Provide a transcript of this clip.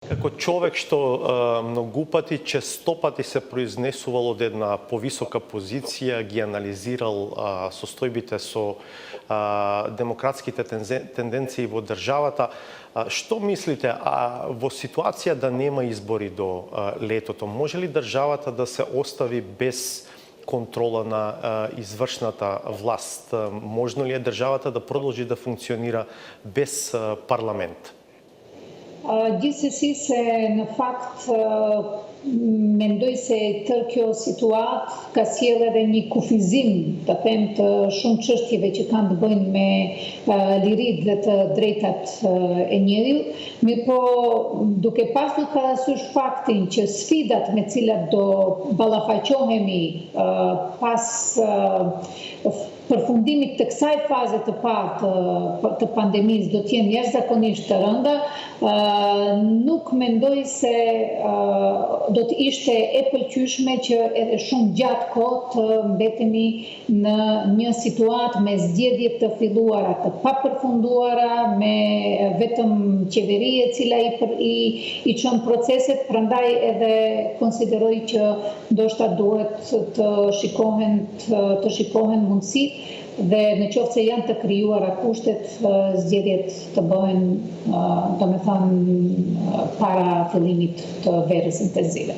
Како човек што многу пати, често пати се произнесувал од една повисока позиција, ги анализирал состојбите со демократските тенденции во државата, што мислите, во ситуација да нема избори до летото, може ли државата да се остави без контрола на извршната власт? Можно ли е државата да продолжи да функционира без парламент? Gjithsesi se në fakt mendoj se kjo situatë ka sjellë edhe një kufizim, të them, të shumë çështjeve që kanë të bëjnë me liritë dhe të drejtat e njeriut, mirëpo duke pasur parasysh faktin që sfidat me cilat do ballafaqohemi pas përfundimit të kësaj faze të parë të pandemisë do të jenë jashtëzakonisht të rënda, nuk mendoj se do të ishte e pëlqyeshme që edhe shumë gjatë kohë të mbetemi në një situatë me zgjedhje të filluara të papërfunduara, me vetëm qeveri e cila i çon proceset, prandaj edhe konsideroj që ndoshta duhet të shikohen mundësitë dhe në qoftë se janë të krijuara kushtet, zgjedhjet të bëhen, domethënë, para fillimit të verës intensive.